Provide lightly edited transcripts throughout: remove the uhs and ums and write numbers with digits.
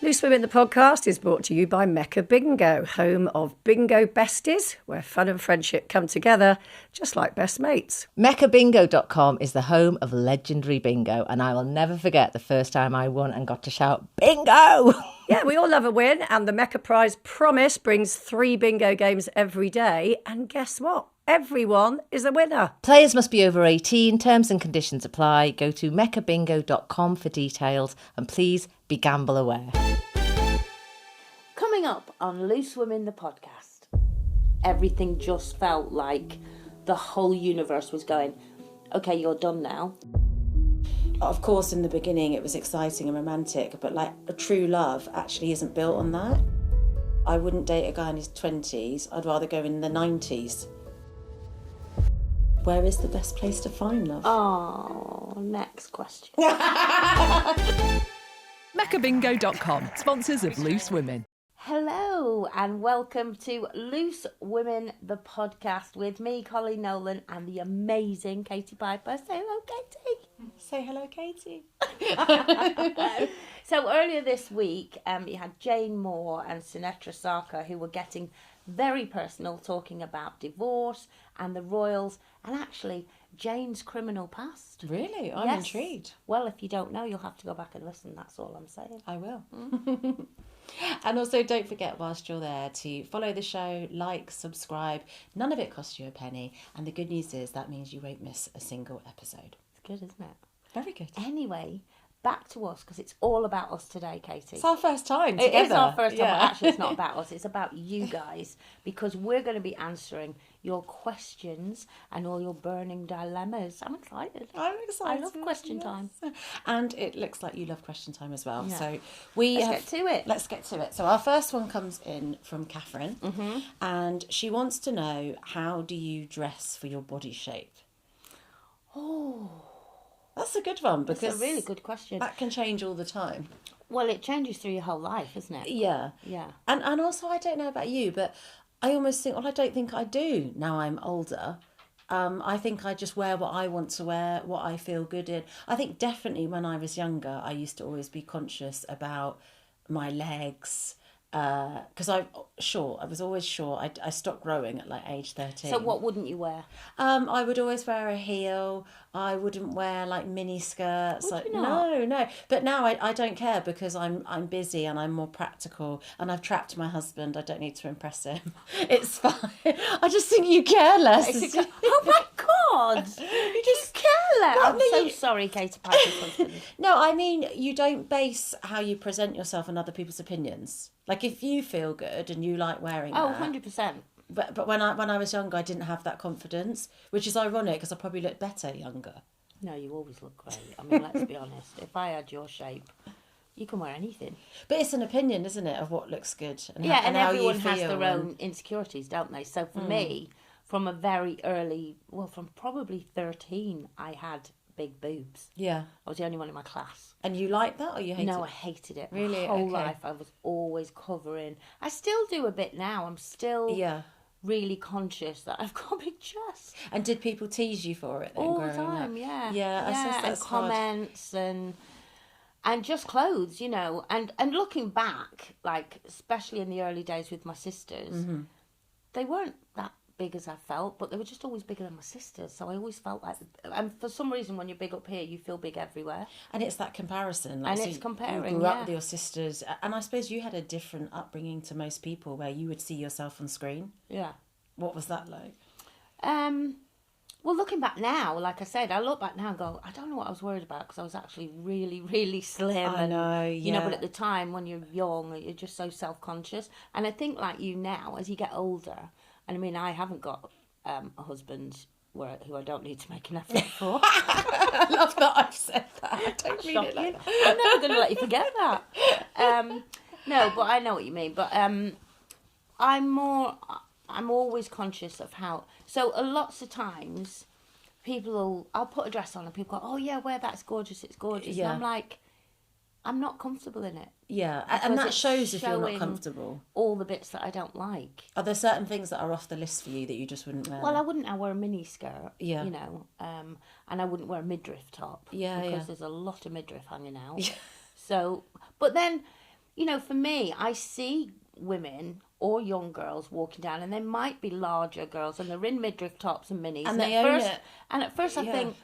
Loose Women, the podcast, is brought to you by Mecca Bingo, home of bingo besties, where fun and friendship come together, just like best mates. MeccaBingo.com is the home of legendary bingo, and I will never forget the first time I won and got to shout, bingo! Yeah, we all love a win, and the Mecca Prize Promise brings 3 bingo games every day, and guess what? Everyone is a winner. Players must be over 18, terms and conditions apply. Go to MeccaBingo.com for details, and please be gamble aware. Coming up on Loose Women, the podcast, everything just felt like the whole universe was going, okay, you're done now. Of course, in the beginning it was exciting and romantic, but like a true love actually isn't built on that. I wouldn't date a guy in his 20s, I'd rather go in the 90s. Where is the best place to find love? Oh, next question. MeccaBingo.com, sponsors of Loose Women. Hello and welcome to Loose Women, the podcast with me, Coleen Nolan, and the amazing Katie Piper. Say hello, Katie. Say hello, Katie. So earlier this week, you had Jane Moore and Sinetra Sarkar, who were getting very personal, talking about divorce and the royals, and actually Jane's criminal past. Really? I'm intrigued. Well, if you don't know, you'll have to go back and listen. That's all I'm saying. I will. And also, don't forget, whilst you're there, to follow the show, like, subscribe. None of it costs you a penny. And the good news is that means you won't miss a single episode. It's good, isn't it? Very good. Anyway, back to us, because it's all about us today, Katie. It's our first time together. It is our first time, but actually it's not about us, it's about you guys, because we're going to be answering your questions and all your burning dilemmas. I'm excited. I'm excited. I love question time. And it looks like you love question time as well. Yeah. So Let's get to it. Let's get to it. So our first one comes in from Catherine, and she wants to know, how do you dress for your body shape? Oh, That's a good one, because that's a really good question. that can change all the time. Well, it changes through your whole life, isn't it? Yeah. Yeah. And also, I don't know about you, but I almost think, well, I don't think I do now I'm older. I think I just wear what I want to wear, what I feel good in. I think definitely when I was younger, I used to always be conscious about my legs, because I was always short. I stopped growing at like age 13. So what wouldn't you wear? I would always wear a heel. I wouldn't wear like mini skirts. Would you not? No. But now I don't care, because I'm busy and I'm more practical, and I've trapped my husband. I don't need to impress him. It's fine. I just think you care less. Oh my God! You just care less. I'm so sorry, Katie Piper's husband. No, I mean, you don't base how you present yourself on other people's opinions. Like, if you feel good and you like wearing that. 100%. But when I was younger, I didn't have that confidence, which is ironic, because I probably looked better younger. No, you always look great. I mean, let's be honest. If I had your shape, you can wear anything. But it's an opinion, isn't it, of what looks good and Yeah, how, and how everyone you has feel their own insecurities, don't they? So for me, from a very early, from probably 13, I had big boobs. Yeah. I was the only one in my class. And you like that, or you hate it? No, I hated it. Really? My whole Okay. life I was always covering. I still do a bit now. I'm still really conscious that I've got a big chest. And did people tease you for it then, All the growing time, up? yeah. Yeah, I suppose and that's hard. comments and just clothes, you know. And looking back, like, especially in the early days with my sisters, they weren't that big as I felt, but they were just always bigger than my sisters. So I always felt like, and for some reason, when you're big up here, you feel big everywhere. And it's that comparison. Like, And so it's comparing, You grew up yeah. with your sisters. And I suppose you had a different upbringing to most people, where you would see yourself on screen. Yeah. What was that like? Well, looking back now, like I said, I look back now and go, I don't know what I was worried about, because I was actually really, really slim. I know, You know, yeah. but at the time, when you're young, you're just so self-conscious. And I think, like you now, as you get older, and I mean, I haven't got a husband who I don't need to make an effort for. I love that I've said that. I don't mean it like that. I'm never going to let you forget that. No, but I know what you mean. But I'm always conscious of how. So lots of times, I'll put a dress on and people go, "Oh yeah, wear that. It's gorgeous. It's gorgeous." Yeah. And I'm like, I'm not comfortable in it. Yeah, and Because that it's shows if you're not showing comfortable. All the bits that I don't like. Are there certain things that are off the list for you that you just wouldn't wear? Well, I wouldn't wear a mini skirt. Yeah. You know, and I wouldn't wear a midriff top. Yeah, because yeah. there's a lot of midriff hanging out. Yeah. So, but then for me, I see women or young girls walking down, and they might be larger girls, and they're in midriff tops and minis. And they own it. And at first I think,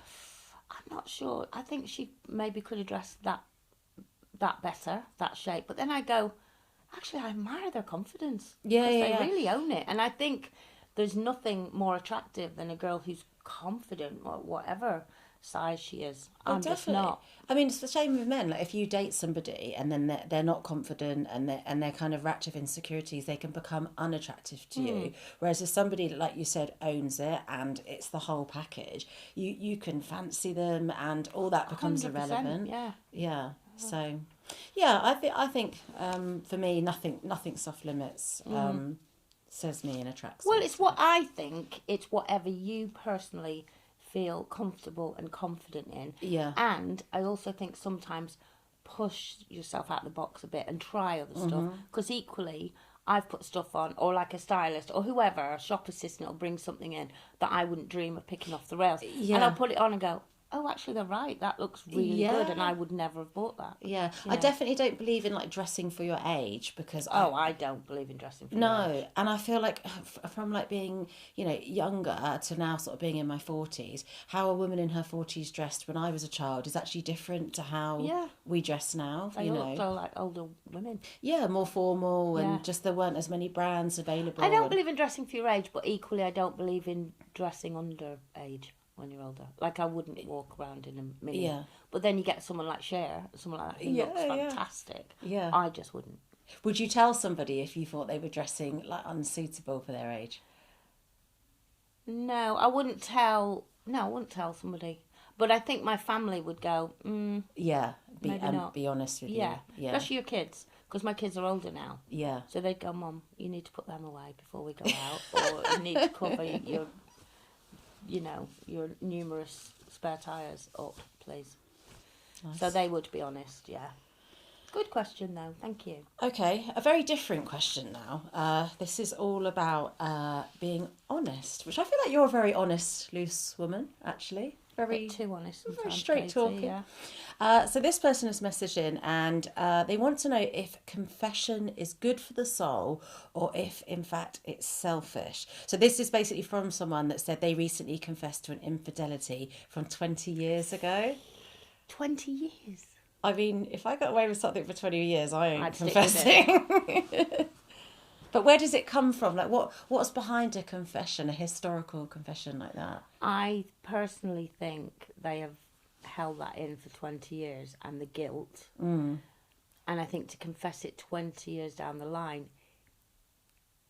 I'm not sure. I think she maybe could have dressed that better, that shape. But then I go, actually, I admire their confidence. Yeah, because yeah, they really own it. And I think there's nothing more attractive than a girl who's confident, or whatever size she is. Oh, I'm just definitely. not. I mean, it's the same with men. Like, if you date somebody and then they're not confident and they're kind of racked with insecurities, they can become unattractive to you. Whereas if somebody, like you said, owns it and it's the whole package, you can fancy them and all that becomes 100%, irrelevant. yeah. Yeah. So, yeah, I think for me, nothing's off limits. Says me and attracts. Well, me. it's what I think. It's whatever you personally feel comfortable and confident in. Yeah. And I also think sometimes push yourself out of the box a bit and try other stuff. Because equally, I've put stuff on, or like a stylist or whoever, a shop assistant will bring something in that I wouldn't dream of picking off the rails. Yeah. And I'll put it on and go, oh, actually, they're right. That looks really good, and I would never have bought that. Yeah. I definitely don't believe in like dressing for your age because I don't believe in dressing for your age. and I feel like from like being younger to now sort of being in my 40s, how a woman in her 40s dressed when I was a child is actually different to how we dress now. They look so like older women. Yeah, more formal and just there weren't as many brands available. I don't believe in dressing for your age, but equally I don't believe in dressing under age when you're older. Like, I wouldn't walk around in a mini. Yeah. But then you get someone like Cher, someone like that who looks fantastic. Yeah. I just wouldn't. Would you tell somebody if you thought they were dressing like unsuitable for their age? No, I wouldn't tell somebody. But I think my family would go, Yeah, maybe not. Be honest with Yeah, you. especially your kids. Because my kids are older now. Yeah. So they'd go, Mum, you need to put them away before we go out. Or you need to cover your numerous spare tyres up, please. Nice. So they would be honest, yeah. Good question, though. Thank you. Okay, a very different question now. This is all about being honest, which I feel like you're a very honest, loose woman, actually. Very too honest. Very sometimes, straight Katie, talking. Yeah. So this person has messaged in and they want to know if confession is good for the soul or if, in fact, it's selfish. So this is basically from someone that said they recently confessed to an infidelity from 20 years ago. 20 years. I mean, if I got away with something for 20 years, I ain't I'd stick with confessing. But where does it come from? Like, what's behind a confession, a historical confession like that? I personally think they have held that in for 20 years and the guilt. And I think to confess it 20 years down the line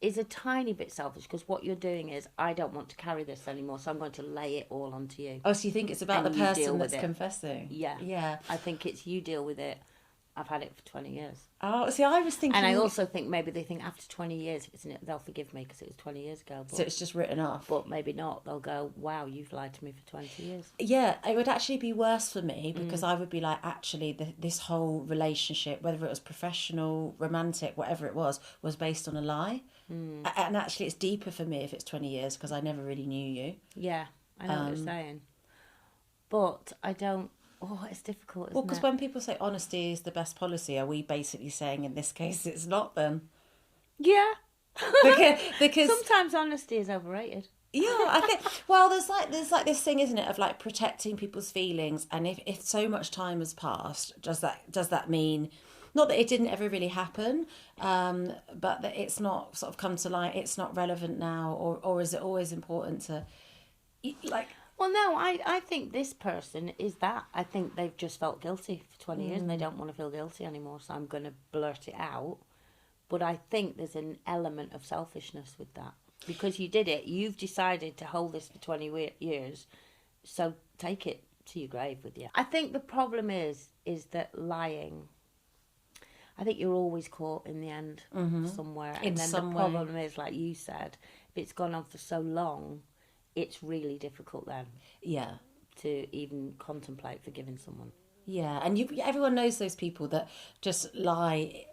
is a tiny bit selfish, because what you're doing is, I don't want to carry this anymore, so I'm going to lay it all onto you. Oh, so you think it's about And the you person deal with that's it. confessing? Yeah. Yeah. I think it's you deal with it. I've had it for 20 years. Oh, see, I was thinking... And I also think maybe they think after 20 years, they'll forgive me because it was 20 years ago. But, So it's just written off. but maybe not. They'll go, wow, you've lied to me for 20 years. Yeah, it would actually be worse for me because I would be like, actually, this whole relationship, whether it was professional, romantic, whatever it was based on a lie. And actually, it's deeper for me if it's 20 years because I never really knew you. Yeah, I know what you're saying. But I don't... Oh, it's difficult, isn't Well, because it? when people say honesty is the best policy, are we basically saying in this case it's not then? Yeah. Because Sometimes honesty is overrated. yeah, I think. Well, there's like this thing, isn't it, of like protecting people's feelings, and if so much time has passed, does that mean not that it didn't ever really happen, but that it's not sort of come to light, it's not relevant now, or is it always important to like? Well, no, I think this person is that. I think they've just felt guilty for 20 years and they don't want to feel guilty anymore, so I'm going to blurt it out. But I think there's an element of selfishness with that. Because you did it, you've decided to hold this for 20 years, so take it to your grave with you. I think the problem is that lying, I think you're always caught in the end somewhere. In And then some the way. problem is, like you said, if it's gone on for so long, it's really difficult then Yeah. to even contemplate forgiving someone. Yeah, and everyone knows those people that just lie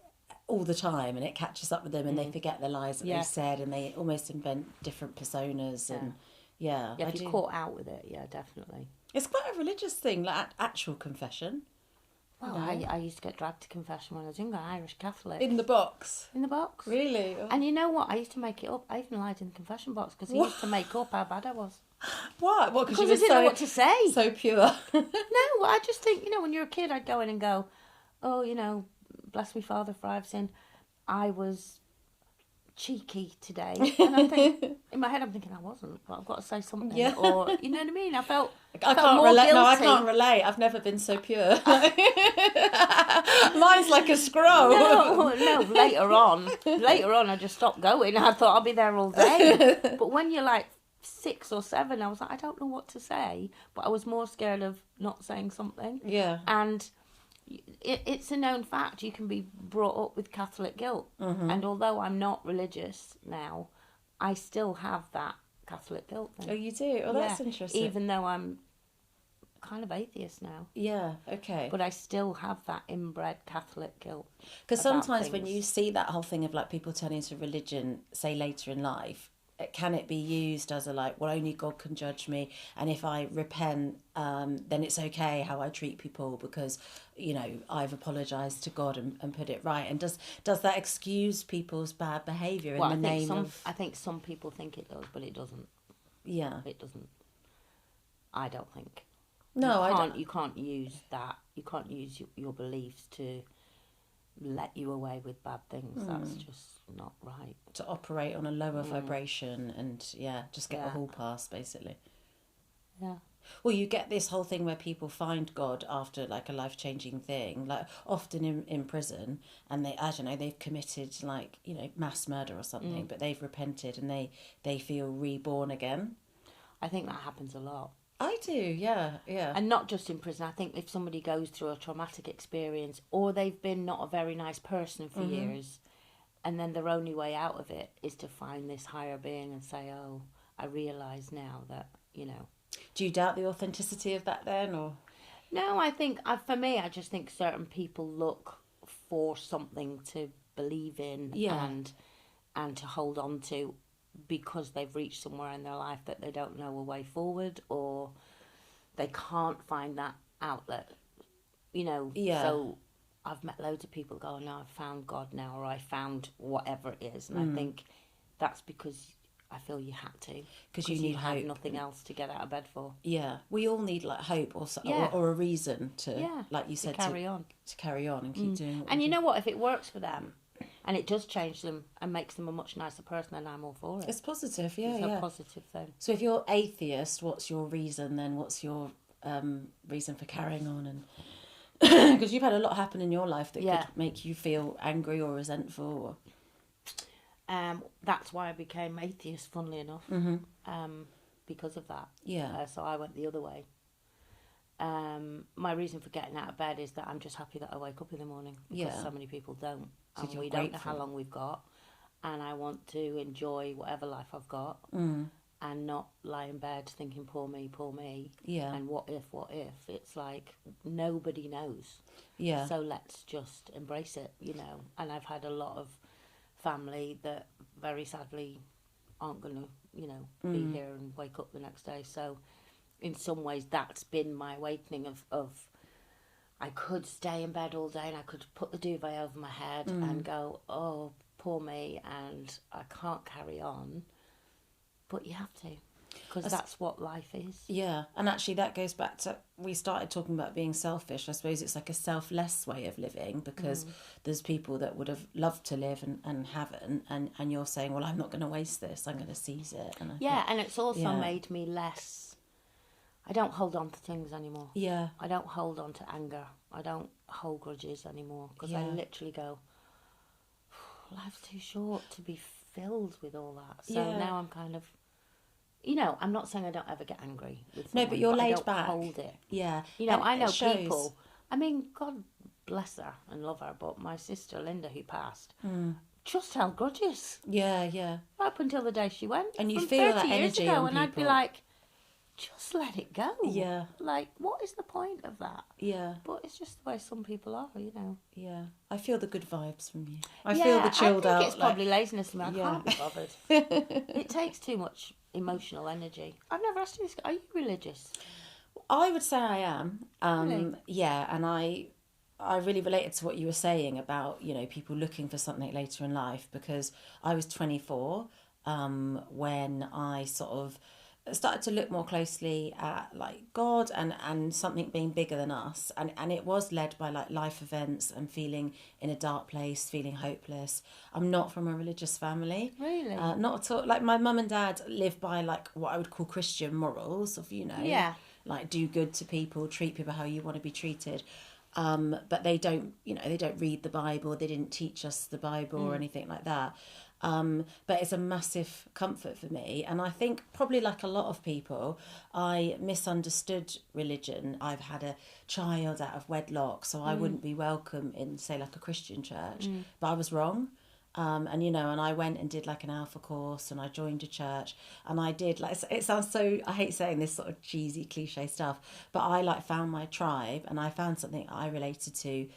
all the time and it catches up with them and they forget the lies that they said and they almost invent different personas and Yeah, if you're caught out with it, yeah, definitely. It's quite a religious thing, like actual confession. Well, I used to get dragged to confession when I was younger, Irish Catholic. In the box? In the box. Really? And you know what? I used to make it up. I even lied in the confession box because he used to make up how bad I was. What? What? Because I didn't know what to say. So pure. No, I just think, when you're a kid, I'd go in and go, oh, bless me, Father, for I've sinned. I was cheeky today. And I think, in my head, I'm thinking I wasn't, but I've got to say something. Yeah. Or, you know what I mean? I can't relate. guilty. No, I can't relate. I've never been so pure. Mine's like a scroll. No, later on, I just stopped going. I thought I'll be there all day. But when you're like 6 or 7, I was like, I don't know what to say. But I was more scared of not saying something. Yeah. And it's a known fact you can be brought up with Catholic guilt. Mm-hmm. And although I'm not religious now, I still have that Catholic guilt thing. Oh, you do? Oh, that's interesting. Even though I'm kind of atheist now. Yeah, okay. But I still have that inbred Catholic guilt. Because sometimes when you see that whole thing of like people turning to religion, say later in life, can it be used as a like, well, only God can judge me, and if I repent, then it's okay how I treat people because, I've apologised to God and put it right. And does that excuse people's bad behaviour in the name of... I think some people think it does, but it doesn't. Yeah. It doesn't. I don't think. No, I don't. You can't use that. You can't use your beliefs to let you away with bad things. That's just not right. To operate on a lower vibration and just get a hall pass basically. Yeah. Well, you get this whole thing where people find God after like a life-changing thing, like often in prison, and they've committed mass murder or something, but they've repented and they feel reborn again. I think that happens a lot. I do, yeah. And not just in prison. I think if somebody goes through a traumatic experience or they've been not a very nice person for years, and then their only way out of it is to find this higher being and say, oh, I realise now that, Do you doubt the authenticity of that then, or...? No, I think, for me, I just think certain people look for something to believe in and to hold on to, because they've reached somewhere in their life that they don't know a way forward, or they can't find that outlet, So I've met loads of people going, no, I've found God now, or I found whatever it is. And I think that's because I feel you had to. Because you had nothing else to get out of bed for. Yeah. We all need like hope or a reason to, like you said, to carry on and keep doing what and you know what, if it works for them, and it does change them and makes them a much nicer person, then I'm all for it. It's positive, yeah. It's a positive thing. So if you're atheist, what's your reason then? What's your reason for carrying on? And because you've had a lot happen in your life that could make you feel angry or resentful. That's why I became atheist, funnily enough, because of that. Yeah. So I went the other way. My reason for getting out of bed is that I'm just happy that I wake up in the morning, because so many people don't. So and we don't know how long we've got, and I want to enjoy whatever life I've got and not lie in bed thinking, poor me, and what if. It's like nobody knows. Yeah. So let's just embrace it, and I've had a lot of family that very sadly aren't going to, be here and wake up the next day. So in some ways that's been my awakening of I could stay in bed all day and I could put the duvet over my head and go, oh, poor me, and I can't carry on. But you have to, because that's what life is. Yeah, and actually that goes back to, we started talking about being selfish. I suppose it's like a selfless way of living, because there's people that would have loved to live and haven't, and you're saying, well, I'm not going to waste this, I'm going to seize it. And and it's also made me less... I don't hold on to things anymore. Yeah. I don't hold on to anger. I don't hold grudges anymore, because I literally go, life's too short to be filled with all that. So now I'm kind of, I'm not saying I don't ever get angry with someone, no, but you're laid I don't back. hold it. Yeah. I know people. I mean, God bless her and love her, but my sister Linda, who passed, just held grudges. Yeah. Up until the day she went. And you from feel 30 that years energy ago, on and I'd be people. like, just let it go. Yeah. Like, what is the point of that? Yeah. But it's just the way some people are, Yeah. I feel the good vibes from you. I feel the chilled out. I think it's probably laziness. I can't be bothered. It takes too much emotional energy. I've never asked you this. Are you religious? I would say I am. Really? Yeah, and I I really related to what you were saying about, you know, people looking for something later in life, because I was 24 when I sort of started to look more closely at like God and something being bigger than us, and it was led by like life events and feeling in a dark place, feeling hopeless. I'm not from a religious family, Really? not at all. Like my mum and dad live by like what I would call Christian morals of, you know, Yeah. like do good to people, treat people how you want to be treated. But they don't, you know, they don't read the Bible. They didn't teach us the Bible or anything like that. But it's a massive comfort for me. And I think probably like a lot of people, I misunderstood religion. I've had a child out of wedlock, so I wouldn't be welcome in, say, like a Christian church. But I was wrong. And, you know, and I went and did like an alpha course, and I joined a church, and I did like, it sounds so, I hate saying this sort of cheesy cliche stuff, but I like found my tribe, and I found something I related to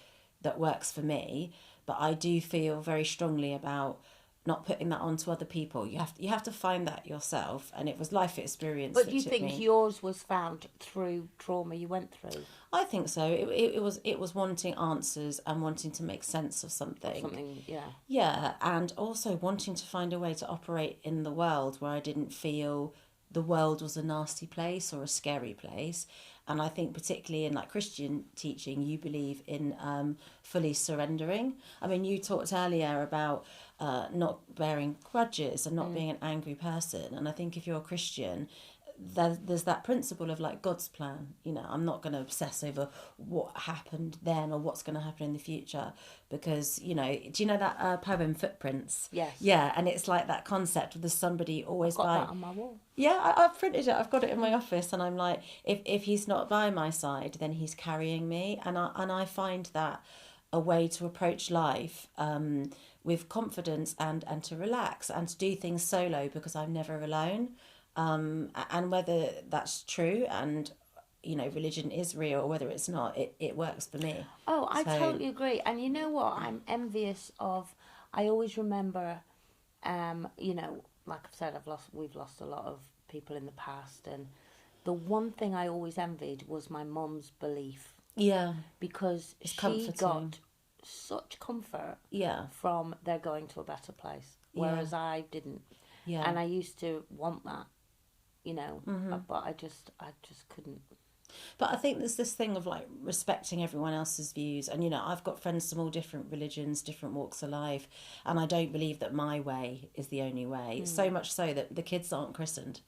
that works for me. But I do feel very strongly about not putting that onto other people. You have to find that yourself, and it was life experience. But do you think yours was found through trauma you went through? I think so. It was wanting answers and wanting to make sense of something. Yeah. Yeah, and also wanting to find a way to operate in the world where I didn't feel the world was a nasty place or a scary place. And I think particularly in like Christian teaching, you believe in fully surrendering. I mean, you talked earlier about not bearing grudges and not being an angry person. And I think if you're a Christian, there's that principle of like God's plan. You know, I'm not going to obsess over what happened then or what's going to happen in the future, because, you know, do you know that poem Footprints? Yes. Yeah, and it's like that concept of there's somebody always Got by. that on my wall. Yeah, I've printed it. I've got it in my office, and I'm like, if he's not by my side, then he's carrying me, and I find that a way to approach life with confidence and to relax and to do things solo, because I'm never alone. And whether that's true and, you know, religion is real or whether it's not, it works for me. Oh, I totally agree. And you know what? I'm envious of. I always remember, you know, like I've said, we've lost a lot of people in the past, and the one thing I always envied was my mum's belief. Yeah, because it's she comforting. got such comfort. Yeah, from they're going to a better place, whereas I didn't. Yeah, and I used to want that, you know, but I just couldn't. But I think there's this thing of like respecting everyone else's views, and, you know, I've got friends from all different religions, different walks of life, and I don't believe that my way is the only way. So much so that the kids aren't christened.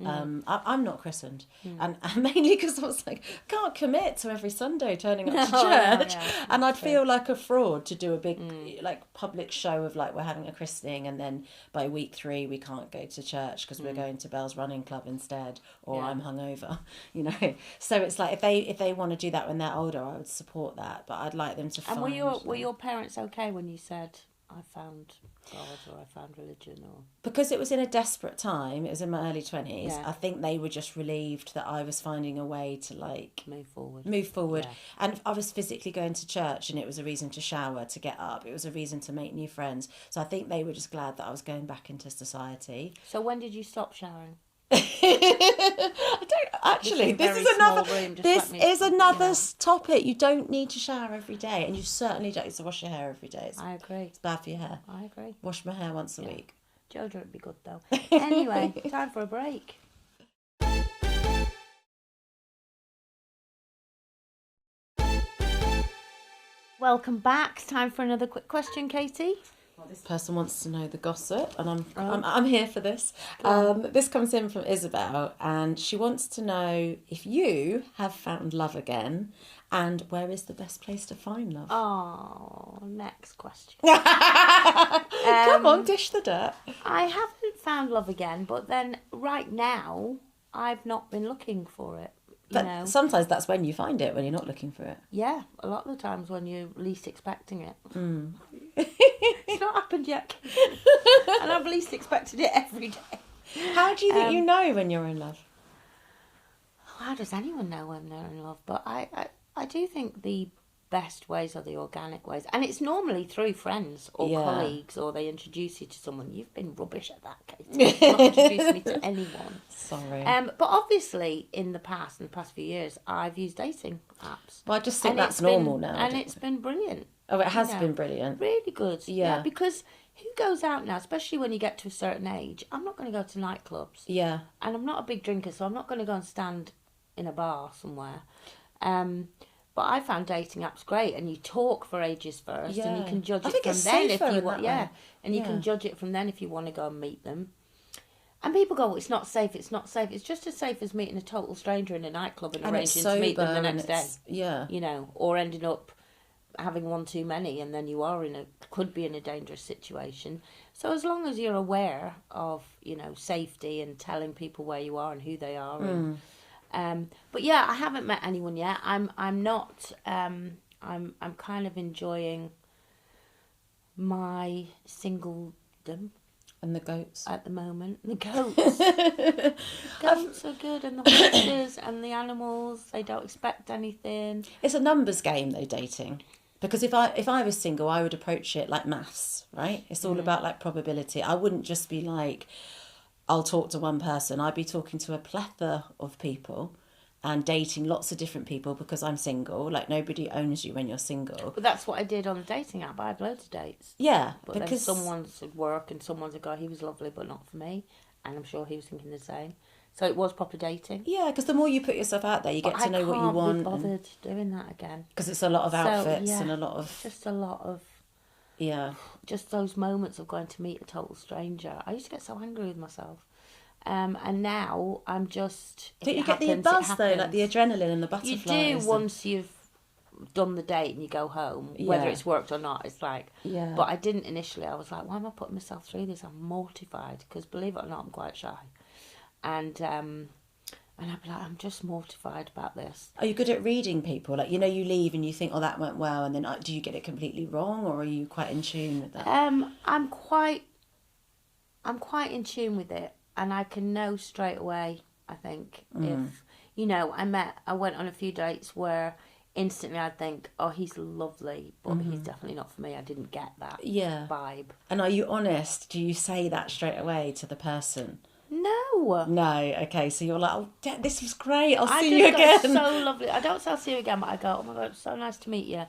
I'm not christened, and mainly because I was like, I can't commit to every Sunday turning up to church, and I'd feel like a fraud to do a big like public show of like we're having a christening, and then by week 3 we can't go to church because we're going to Bell's Running Club instead, or I'm hungover, you know. So it's like if they want to do that when they're older, I would support that, but I'd like them to. And were your parents okay when you said, I found God or I found religion? Or because it was in a desperate time, it was in my early 20s, Yeah. I think they were just relieved that I was finding a way to like move forward. Yeah. And I was physically going to church, and it was a reason to shower, to get up, it was a reason to make new friends. So I think they were just glad that I was going back into society. So when did you stop showering? I don't actually. This is another topic. You don't need to shower every day, and you certainly don't need to wash your hair every day. I agree. It's bad for your hair. I agree. Wash my hair once a week. Jojo would be good though. Anyway, time for a break. Welcome back. Time for another quick question, Katie. Well, this person wants to know the gossip, and I'm here for this. This comes in from Isabel, and she wants to know if you have found love again, and where is the best place to find love? Oh, next question. Come on, dish the dirt. I haven't found love again, but then right now I've not been looking for it. You But know? sometimes that's when you find it, when you're not looking for it. Yeah, a lot of the times when you're least expecting it. It's not happened yet. And I've least expected it every day. How do you think you know when you're in love? How does anyone know when they're in love? But I do think the best ways are the organic ways. And it's normally through friends or colleagues, or they introduce you to someone. You've been rubbish at that, Katie. You've not introduced me to anyone. Sorry. But obviously, in the past few years, I've used dating apps. Well, I just think that's normal now. And it's been brilliant. Oh, it has been brilliant. Really good. Yeah. Because who goes out now, especially when you get to a certain age? I'm not going to go to nightclubs. Yeah. And I'm not a big drinker, so I'm not going to go and stand in a bar somewhere. But I found dating apps great, and you talk for ages first, and you can judge it from then if you want. Yeah, and you can judge it from then if you want to go and meet them. And people go, well, it's not safe. It's not safe. It's just as safe as meeting a total stranger in a nightclub and arranging to meet them the next day. Yeah, you know, or ending up having one too many, and then you are could be in a dangerous situation. So as long as you're aware of, you know, safety and telling people where you are and who they are. But yeah, I haven't met anyone yet. I'm kind of enjoying my singledom. And the goats at the moment. The goats. The goats are good, and the horses and the animals. They don't expect anything. It's a numbers game though, dating. Because if I was single, I would approach it like maths, right? It's all about like probability. I wouldn't just be like, I'll talk to one person. I'd be talking to a plethora of people and dating lots of different people because I'm single. Like, nobody owns you when you're single. But that's what I did on the dating app. I had loads of dates. Yeah. But because then someone's at work and someone's a guy, he was lovely, but not for me. And I'm sure he was thinking the same. So it was proper dating. Yeah, because the more you put yourself out there, you get to know what you want. I can't be bothered doing that again. Because it's a lot of outfits and a lot of... Just a lot of... Yeah. Just those moments of going to meet a total stranger. I used to get so angry with myself. And now I'm just... Don't you get the buzz though, like the adrenaline and the butterflies? You do once you've done the date and you go home, whether it's worked or not. It's like... Yeah. But I didn't initially. I was like, why am I putting myself through this? I'm mortified because, believe it or not, I'm quite shy. And I'd be like, I'm just mortified about this. Are you good at reading people? Like, you know, you leave and you think, oh, that went well, and then do you get it completely wrong, or are you quite in tune with that? I'm quite in tune with it, and I can know straight away, I think, if, you know, I went on a few dates where instantly I'd think, oh, he's lovely, but he's definitely not for me. I didn't get that vibe. And are you honest? Do you say that straight away to the person? No. Okay, so you're like, oh, this was great, I'll see you again. So lovely. I don't say I'll see you again, but I go, oh my God, it's so nice to meet you.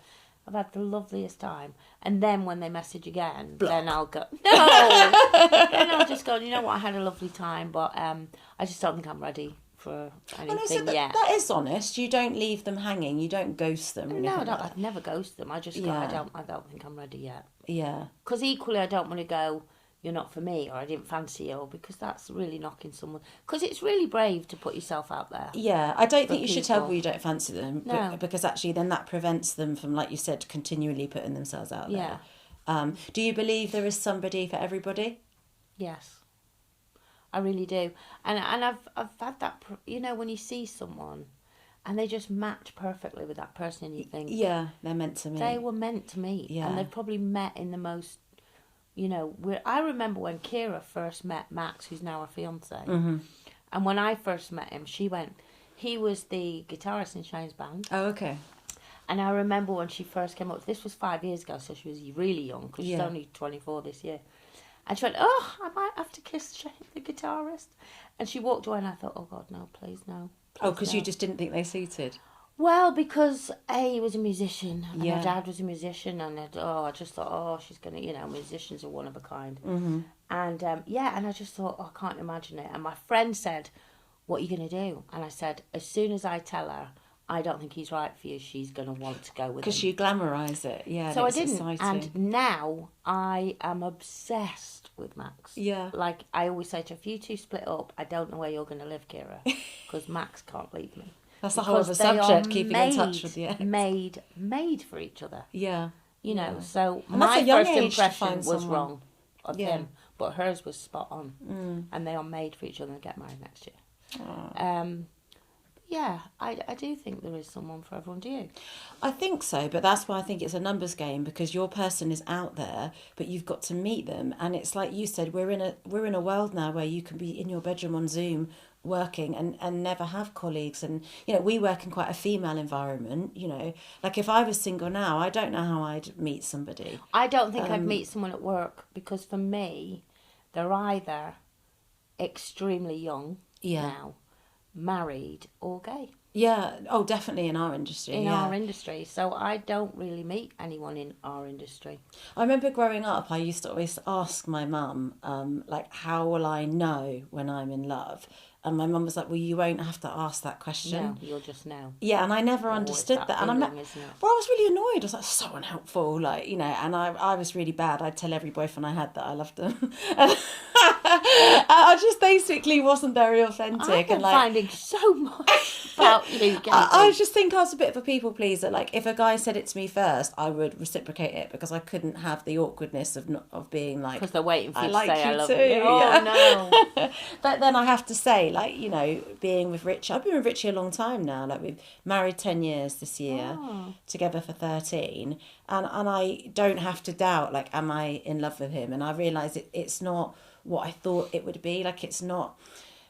I've had the loveliest time. And then when they message again, then I'll go, no. Then I'll just go, you know what, I had a lovely time, but I just don't think I'm ready for anything yet. That is honest. You don't leave them hanging. You don't ghost them. No, I'd never ghost them. I just go, I don't think I'm ready yet. Yeah. Because equally, I don't want to go, you're not for me, or I didn't fancy you, because that's really knocking someone. Because it's really brave to put yourself out there. Yeah, I don't think you should tell people you don't fancy them. No. Because actually then that prevents them from, like you said, continually putting themselves out there. Yeah. Do you believe there is somebody for everybody? Yes. I really do. And I've had that, you know, when you see someone and they just match perfectly with that person and you think... Yeah, they're meant to meet. They were meant to meet. Yeah. And they've probably met in the most... You know, I remember when Kira first met Max, who's now her fiancé. And when I first met him, he was the guitarist in Shane's band. Oh, okay. And I remember when she first came up, this was 5 years ago, so she was really young, because she's only 24 this year. And she went, oh, I might have to kiss Shane, the guitarist. And she walked away and I thought, oh God, no, please, no. Please, because you just didn't think they suited? Well, because he was a musician, and her dad was a musician, and I just thought, oh, she's going to, you know, musicians are one of a kind. And, and I just thought, oh, I can't imagine it. And my friend said, what are you going to do? And I said, as soon as I tell her, I don't think he's right for you, she's going to want to go with him. Because you glamorise it, yeah. So I didn't, exciting. And now I am obsessed with Max. Yeah. Like, I always say to her, if you two split up, I don't know where you're going to live, Kira, because Max can't leave me. That's the whole other subject, keeping in touch with the ex. Made for each other. Yeah. You know, so and my first impression was wrong of him, but hers was spot on. And they are made for each other and get married next year. Yeah, I do think there is someone for everyone, do you? I think so, but that's why I think it's a numbers game, because your person is out there, but you've got to meet them. And it's like you said, we're in a world now where you can be in your bedroom on Zoom working and never have colleagues. And, you know, we work in quite a female environment, you know. Like, if I was single now, I don't know how I'd meet somebody. I don't think I'd meet someone at work, because for me, they're either extremely young now, married, or gay. Yeah, oh, definitely in our industry. In our industry. So I don't really meet anyone in our industry. I remember growing up, I used to always ask my mum, like, how will I know when I'm in love? And my mum was like, well, you won't have to ask that question. No, you'll just know. Yeah, and I never understood that. And I'm not, isn't it? well, I was really annoyed. I was like, so unhelpful, like, you know, and I was really bad. I'd tell every boyfriend I had that I loved them. I just basically wasn't very authentic. I'm finding so much about you, I just think I was a bit of a people pleaser. Like, if a guy said it to me first, I would reciprocate it, because I couldn't have the awkwardness of being like, because they're waiting for you to like say you I love too. you. Oh, no. But then I have to say, like, you know, being with Richie, I've been with Richie a long time now. Like, we've married 10 years this year, together for 13. And I don't have to doubt, like, am I in love with him? And I realise it's not what I thought it would be. Like, it's not,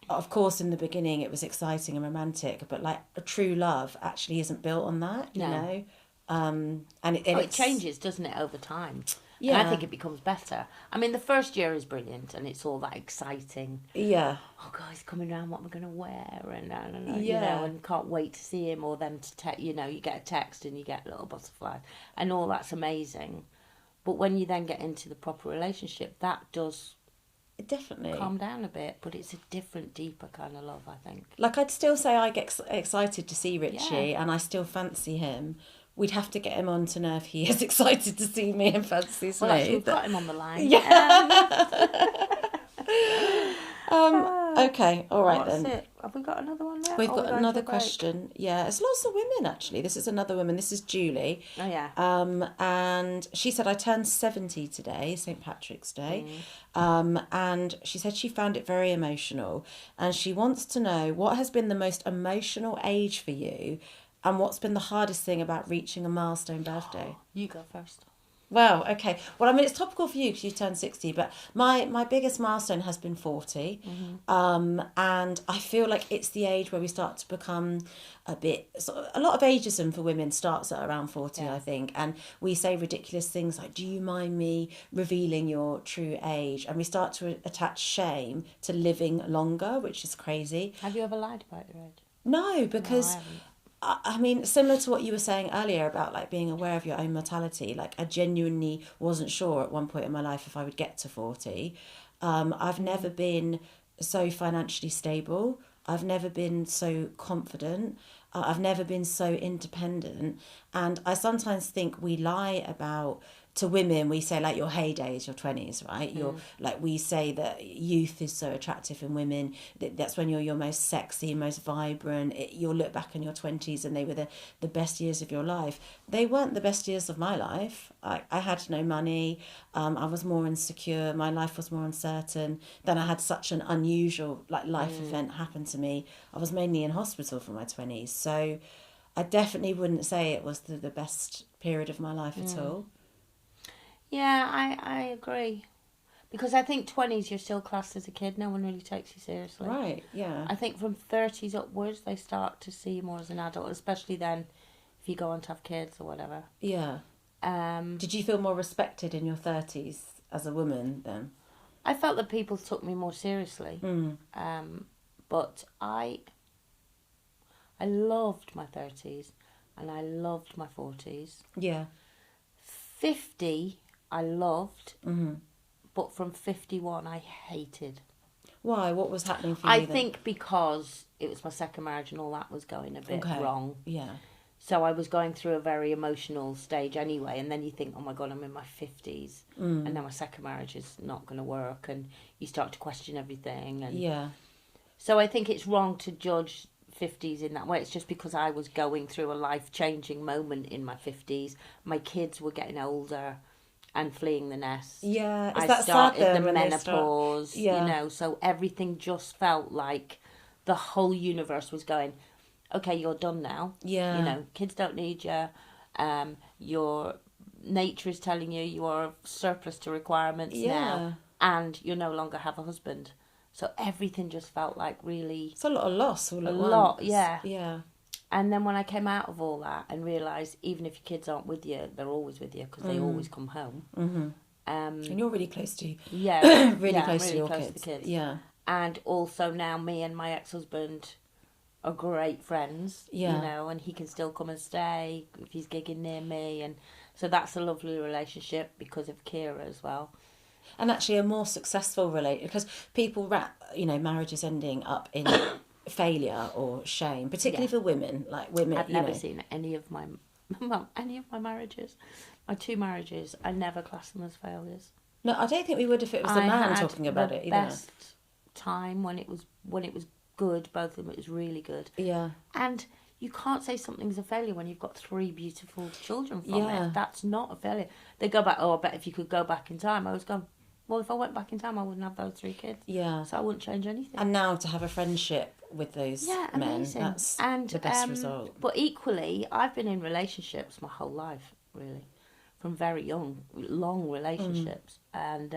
of course, in the beginning it was exciting and romantic, but like a true love actually isn't built on that, you know? And it changes, doesn't it, over time? Yeah. And I think it becomes better. I mean, the first year is brilliant, and it's all that exciting. Yeah. Oh, God, he's coming around, what am I going to wear? And I don't know, you know, and can't wait to see him, or them to you know, you get a text and you get little butterflies, and all that's amazing. But when you then get into the proper relationship, that does definitely calm down a bit, but it's a different, deeper kind of love, I think. Like, I'd still say I get excited to see Richie, and I still fancy him. We'd have to get him on to know if he is excited to see me and fancies me. Well, actually, we've got him on the line. Okay, all right What's then. it? Have we got another one there? We've Or got we're going another to a break? question. Yeah, it's lots of women, actually. This is another woman. This is Julie. Oh, yeah. And she said, I turned 70 today, St. Patrick's Day. And she said she found it very emotional. And she wants to know, what has been the most emotional age for you? And what's been the hardest thing about reaching a milestone birthday? You go first. Well, okay. Well, I mean, it's topical for you because you turned 60, but my biggest milestone has been 40. And I feel like it's the age where we start to become a lot of ageism for women starts at around 40, I think. And we say ridiculous things like, do you mind me revealing your true age? And we start to attach shame to living longer, which is crazy. Have you ever lied about your age? No, because... I haven't. I mean, similar to what you were saying earlier about like being aware of your own mortality, like I genuinely wasn't sure at one point in my life if I would get to 40. I've never been so financially stable. I've never been so confident. I've never been so independent. And I sometimes think we lie about, to women, we say like your heyday is your 20s, right? You're like, we say that youth is so attractive in women. That's when you're your most sexy, most vibrant. You'll look back on your 20s and they were the best years of your life. They weren't the best years of my life. I had no money. I was more insecure. My life was more uncertain. Then I had such an unusual life event happen to me. I was mainly in hospital for my 20s. So I definitely wouldn't say it was the best period of my life at all. Yeah, I agree. Because I think 20s you're still classed as a kid. No one really takes you seriously. Right, yeah. I think from 30s upwards they start to see you more as an adult, especially then if you go on to have kids or whatever. Yeah. Did you feel more respected in your 30s as a woman then? I felt that people took me more seriously. But I loved my 30s and I loved my 40s. Yeah. 50 I loved, but from 51 I hated. Why? What was happening for you I then? think because it was my second marriage and all that was going a bit wrong. Yeah. So I was going through a very emotional stage anyway, and then you think, oh my God, I'm in my 50s, and now my second marriage is not going to work, and you start to question everything. And yeah. So I think it's wrong to judge 50s in that way. It's just because I was going through a life-changing moment in my 50s. My kids were getting older and fleeing the nest. Yeah, I started the menopause, Yeah. you know, so everything just felt like the whole universe was going, okay, you're done now. Yeah. You know, kids don't need you. Your nature is telling you you are surplus to requirements now, and you no longer have a husband. So everything just felt like really... It's a lot of loss all at once. A lot, yeah. Yeah. And then when I came out of all that and realised even if your kids aren't with you, they're always with you because they always come home. Mm-hmm. And you're really close to... Yeah. really close to really your close kids. to the kids. Yeah. And also now me and my ex-husband are great friends, you know, and he can still come and stay if he's gigging near me. And so that's a lovely relationship because of Kira as well. And actually a more successful relationship, because people wrap, you know, marriages ending up in failure or shame, particularly for women. Like women, I've never seen any of my marriages. My 2 marriages, I never class them as failures. No, I don't think we would if it was a man talking about it. I had the best time when it was good. Both of them, it was really good. Yeah. And you can't say something's a failure when you've got 3 beautiful children from it. That's not a failure. They go back, I bet if you could go back in time. I was going, well, if I went back in time, I wouldn't have those 3 kids. Yeah. So I wouldn't change anything. And now to have a friendship with those men, amazing. That's the best result. But equally, I've been in relationships my whole life, really. From very young, long relationships. And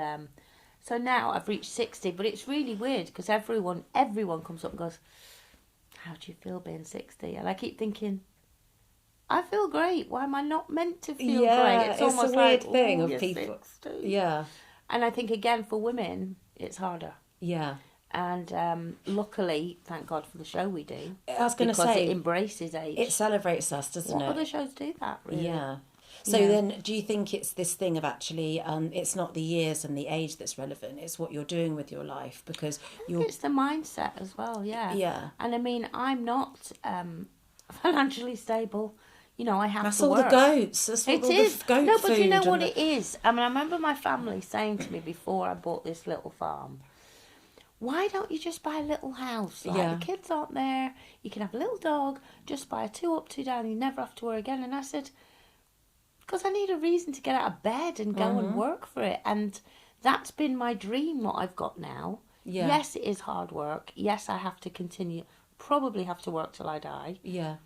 so now I've reached 60, but it's really weird because everyone comes up and goes, how do you feel being 60? And I keep thinking, I feel great. Why am I not meant to feel great? It's almost a weird thing of people. 60. Yeah. And I think, again, for women, it's harder. Yeah. And luckily, thank God for the show we do. I was going to say, it embraces age. It celebrates us, doesn't it? What other shows do that, really? Yeah. So then, do you think it's this thing of actually, it's not the years and the age that's relevant, it's what you're doing with your life, because it's the mindset as well, yeah. Yeah. And I mean, I'm not financially stable. You know, I have that's to work. That's all the goats. That's what all the goat No, but food you know what it is? I mean, I remember my family saying to me before I bought this little farm, why don't you just buy a little house? Like, the kids aren't there, you can have a little dog, just buy a 2 up, 2 down, you never have to worry again. And I said, because I need a reason to get out of bed and go and work for it. And that's been my dream, what I've got now. Yeah. Yes, it is hard work. Yes, I have to continue, probably have to work till I die. Yeah.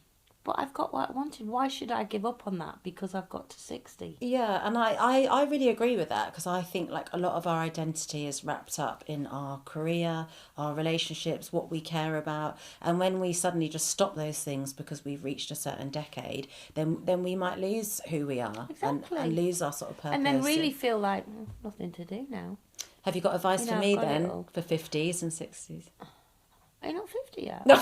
But I've got what I wanted. Why should I give up on that because I've got to 60? Yeah, and I really agree with that, because I think like a lot of our identity is wrapped up in our career, our relationships, what we care about. And when we suddenly just stop those things because we've reached a certain decade, then we might lose who we are. Exactly. And lose our sort of purpose. And then really feel like, nothing to do now. Have you got advice for me then, for 50s and 60s? Are you not 50 yet? No,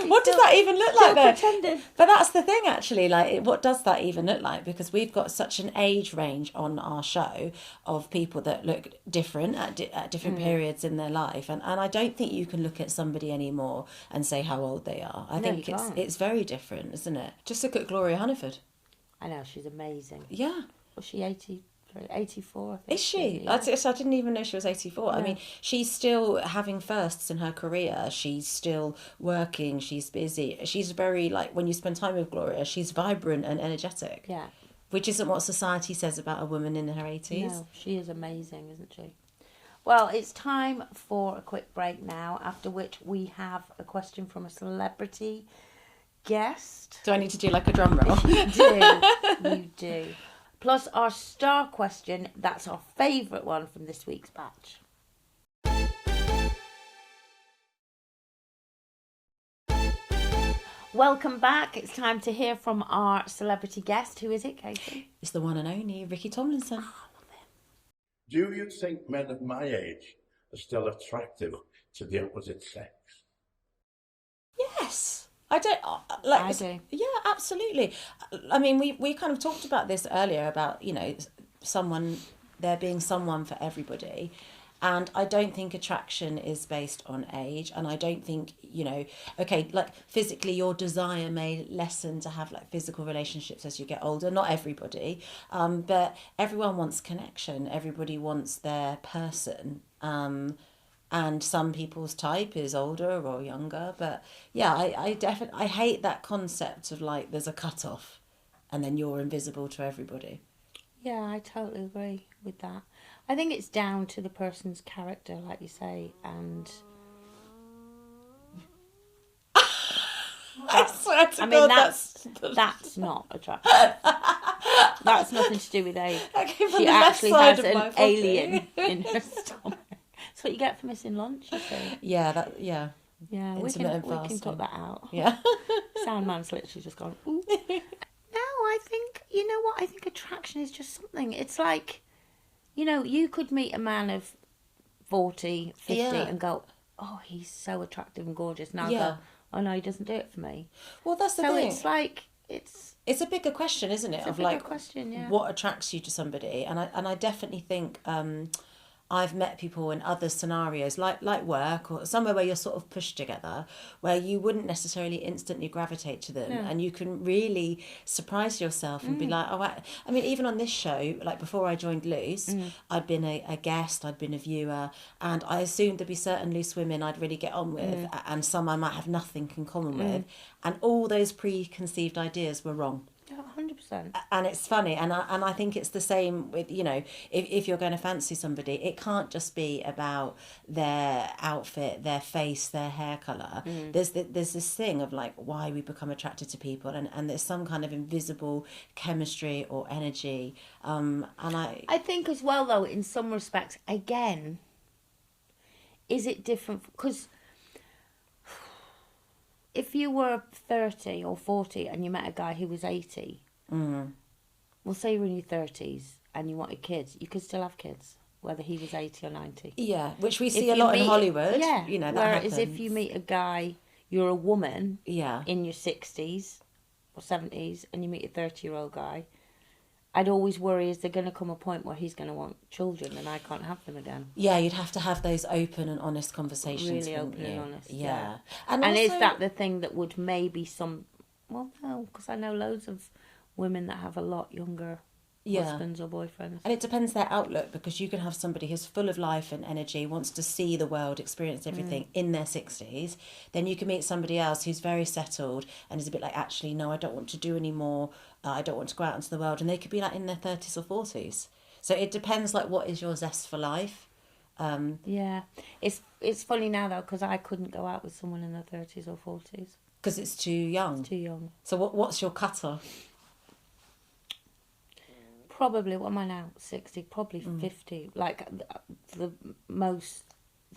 what does that even look like then? Pretending. But that's the thing, actually. Like, what does that even look like? Because we've got such an age range on our show of people that look different at different periods in their life, and I don't think you can look at somebody anymore and say how old they are. I think it's very different, isn't it? Just look at Gloria Hunniford. I know, she's amazing. Yeah. Was she 84, I think. Is she? Yeah. I didn't even know she was 84. No. I mean, she's still having firsts in her career. She's still working. She's busy. She's very, like, when you spend time with Gloria, she's vibrant and energetic. Yeah. Which isn't what society says about a woman in her 80s. No, she is amazing, isn't she? Well, it's time for a quick break now, after which we have a question from a celebrity guest. Do I need to do like a drum roll? You do. You do. Plus our star question, that's our favourite one from this week's batch. Welcome back. It's time to hear from our celebrity guest. Who is it, Katie? It's the one and only Ricky Tomlinson. Do you think men of my age are still attractive to the opposite sex? Yes. I don't like. I do. Yeah, absolutely. I mean, we kind of talked about this earlier about, you know, there being someone for everybody, and I don't think attraction is based on age, and I don't think, you know, okay, like physically your desire may lessen to have like physical relationships as you get older. Not everybody, but everyone wants connection. Everybody wants their person. And some people's type is older or younger, but yeah, I hate that concept of like there's a cutoff, and then you're invisible to everybody. Yeah, I totally agree with that. I think it's down to the person's character, like you say, and I swear to God, that's not attractive. That's nothing to do with age. came from She the left actually side has of my an body. alien in her stomach. That's what you get for missing lunch, you see. Yeah, Yeah, we can Intermittent fasting. cut that out. yeah. Soundman's literally just gone, ooh. No, I think, you know what? I think attraction is just something. It's like, you know, you could meet a man of 40, 50 Yeah. and go, oh, he's so attractive and gorgeous. Now I Yeah. go, oh, no, he doesn't do it for me. Well, that's the So thing. it's like, it's It's a bigger question, isn't it? a Of bigger like, question, yeah. what attracts you to somebody? And I definitely think I've met people in other scenarios, like work or somewhere where you're sort of pushed together, where you wouldn't necessarily instantly gravitate to them, and you can really surprise yourself and be like, oh, I mean, even on this show, like before I joined Loose, I'd been a guest, I'd been a viewer, and I assumed there'd be certain loose women I'd really get on with, and some I might have nothing in common with, and all those preconceived ideas were wrong. Yeah, 100%. And it's funny, and I think it's the same with, you know, if you're going to fancy somebody, it can't just be about their outfit, their face, their hair colour. There's this thing of like why we become attracted to people, and there's some kind of invisible chemistry or energy. And I think as well, though, in some respects, again, is it different? Because if you were 30 or 40 and you met a guy who was 80, well, say you were in your 30s and you wanted kids, you could still have kids, whether he was 80 or 90. yeah, which we see If a you lot in meet- Hollywood. Yeah. You know, that Whereas happens. if you meet a guy, you're a woman Yeah. in your 60s or 70s and you meet a 30-year-old guy, I'd always worry, is there going to come a point where he's going to want children and I can't have them again? Yeah, you'd have to have those open and honest conversations. Really wouldn't open and you? honest, Yeah. yeah. And Is also- that the thing that would maybe well, no, because I know loads of women that have a lot younger husbands or boyfriends. And it depends their outlook, because you can have somebody who's full of life and energy, wants to see the world, experience everything in their 60s. Then you can meet somebody else who's very settled and is a bit like, actually, no, I don't want to do any more. I don't want to go out into the world. And they could be like in their 30s or 40s. So it depends, like, what is your zest for life? Yeah. It's funny now, though, because I couldn't go out with someone in their 30s or 40s. Because it's too young. Too young. So what's your cutoff? Probably, what am I now? 60, probably 50. Like, the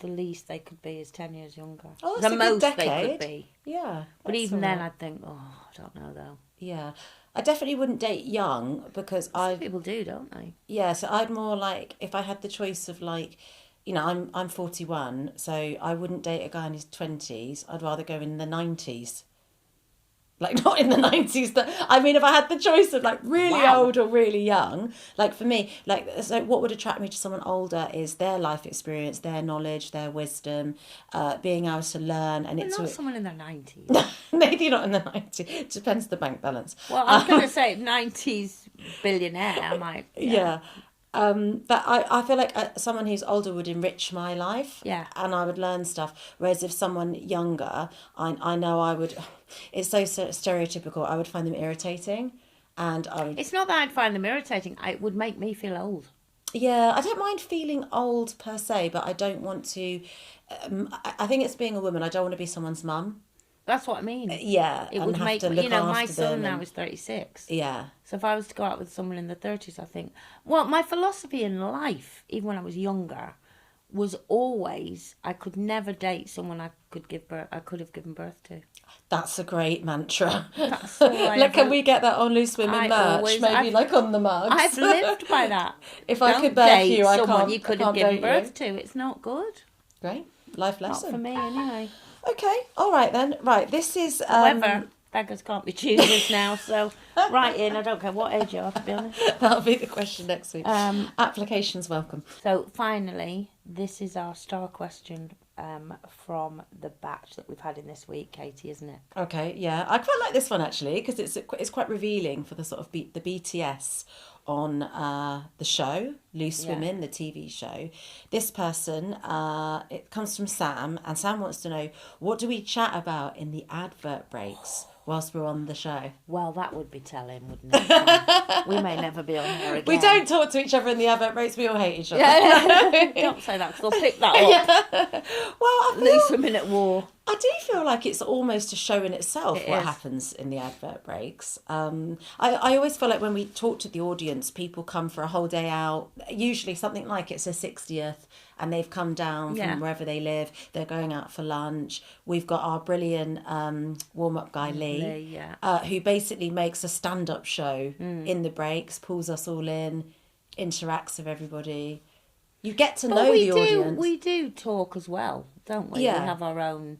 least they could be is 10 years younger. Oh, that's the a good most they decade. could be. Yeah. But that's even all then, right. I'd think, oh, I don't know, though. Yeah. I definitely wouldn't date young, because People do, don't they? Yeah, so I'd more like, if I had the choice of like, you know, I'm 41, so I wouldn't date a guy in his 20s. I'd rather go in the 90s. Like, not in the 90s. I mean, if I had the choice of like really Wow. old or really young, like for me, like, so what would attract me to someone older is their life experience, their knowledge, their wisdom, being able to learn. And But it's not someone in their 90s. maybe not in the 90s. Depends the bank balance. Well, I was going to say 90s billionaire. I might. Yeah. But I feel like someone who's older would enrich my life. Yeah. And I would learn stuff. Whereas if someone younger, I know I would, it's so stereotypical, I would find them irritating. And I would, It's not that I'd find them irritating. It would make me feel old. yeah, I don't mind feeling old per se, but I don't want to, I think it's being a woman, I don't want to be someone's mum. That's what I mean. Yeah. It and would have make, to look my after son them now and- is 36. Yeah. So if I was to go out with someone in the 30s, I think, well, my philosophy in life, even when I was younger, was always I could never date someone I could have given birth to. That's a great mantra. That's all I Look, can ever- we get that on Loose Women I merch? always- Maybe I've- like on the mugs. I've lived by that. If I Don't could birth date you, I someone can't. you could I have can't given date birth you. to. It's not good. Great life Not lesson. for me, anyway. Okay, all right then. Right, this is. However, beggars can't be choosers now, so write in. I don't care what age you are, to be honest. That'll be the question next week. Applications welcome. So finally, this is our star question from the batch that we've had in this week, Katie, isn't it? Okay, yeah, I quite like this one actually, because it's quite revealing for the sort of the BTS on the show Loose Yeah. Women, the TV show. This person, it comes from Sam, and Sam wants to know, what do we chat about in the advert breaks whilst we're on the show? Well, that would be telling, wouldn't it? We may never be on here again. We don't talk to each other in the advert breaks. We all hate each other. Don't say that, because they'll pick that up. Well, I feel Loose Women at War. I do feel like it's almost a show in itself, It what is. happens in the advert breaks. I always feel like when we talk to the audience, people come for a whole day out, usually something like it's a 60th, and they've come down Yeah. from wherever they live. They're going out for lunch. We've got our brilliant warm-up guy, Lee, yeah. who basically makes a stand-up show in the breaks, pulls us all in, interacts with everybody. You get to know the audience. We do talk as well, don't we? Yeah. We have our own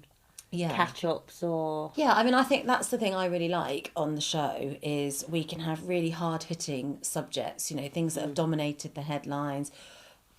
catch-ups or... Yeah, I mean, I think that's the thing I really like on the show is we can have really hard-hitting subjects, you know, things that have dominated the headlines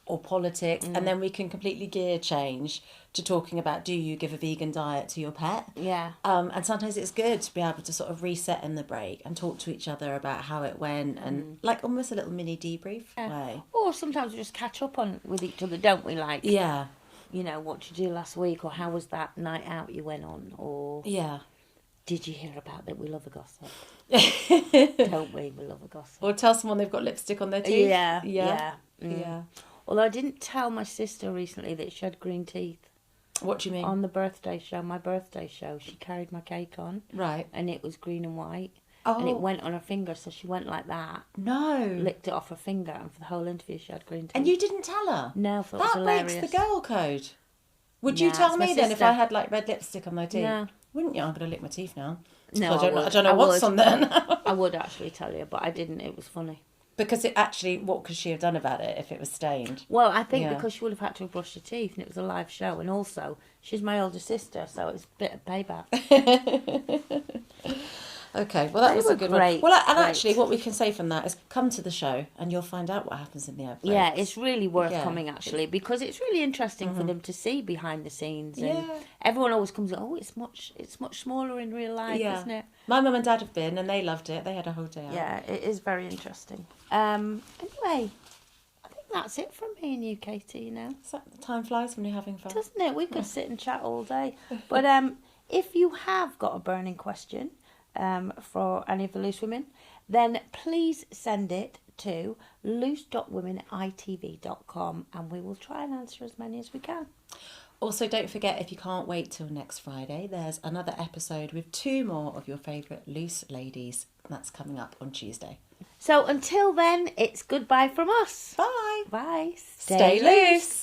or politics, and then we can completely gear change to talking about, do you give a vegan diet to your pet? Yeah. And sometimes it's good to be able to sort of reset in the break and talk to each other about how it went and like almost a little mini debrief way. Or sometimes we just catch up with each other, don't we? Like, Yeah. you know, what did you do last week, or how was that night out you went on, or Yeah. did you hear about that? We love a gossip. Don't we? We love a gossip. Or tell someone they've got lipstick on their teeth. Yeah. Yeah. Yeah. Although I didn't tell my sister recently that she had green teeth. What do you mean? On the birthday show, my birthday show, she carried my cake on. Right. And it was green and white. Oh. And it went on her finger, so she went like that, No. licked it off her finger, and for the whole interview she had green teeth. And you didn't tell her? No, I thought it was That hilarious. breaks the girl code. Would you Nah, tell it's my me then if sister. I had like red lipstick on my teeth? No. Wouldn't you? I'm going to lick my teeth now. No, I would. don't know I what's would. on there. I would actually tell you, but I didn't. It was funny. Because it actually, what could she have done about it if it was stained? Well, I think Yeah. because she would have had to have brushed her teeth, and it was a live show, and also she's my older sister, so it's a bit of payback. Okay, well that They was were a good great, one. Well, and great. actually what we can say from that is come to the show and you'll find out what happens in the ad breaks. Yeah, it's really worth Yeah. coming actually, because it's really interesting for them to see behind the scenes. And Yeah. everyone always comes, oh, it's much smaller in real life, isn't it? My mum and dad have been and they loved it. They had a whole day out. Yeah, it is very interesting. Anyway, I think that's it from me and you, Katie. You know, So time flies when you're having fun. doesn't it? We could sit and chat all day. But if you have got a burning question for any of the Loose Women, then please send it to loose.women@itv.com and we will try and answer as many as we can. Also, don't forget, if you can't wait till next Friday, there's another episode with 2 more of your favourite loose ladies. That's coming up on Tuesday. So until then, it's goodbye from us. Bye. Bye. Stay loose.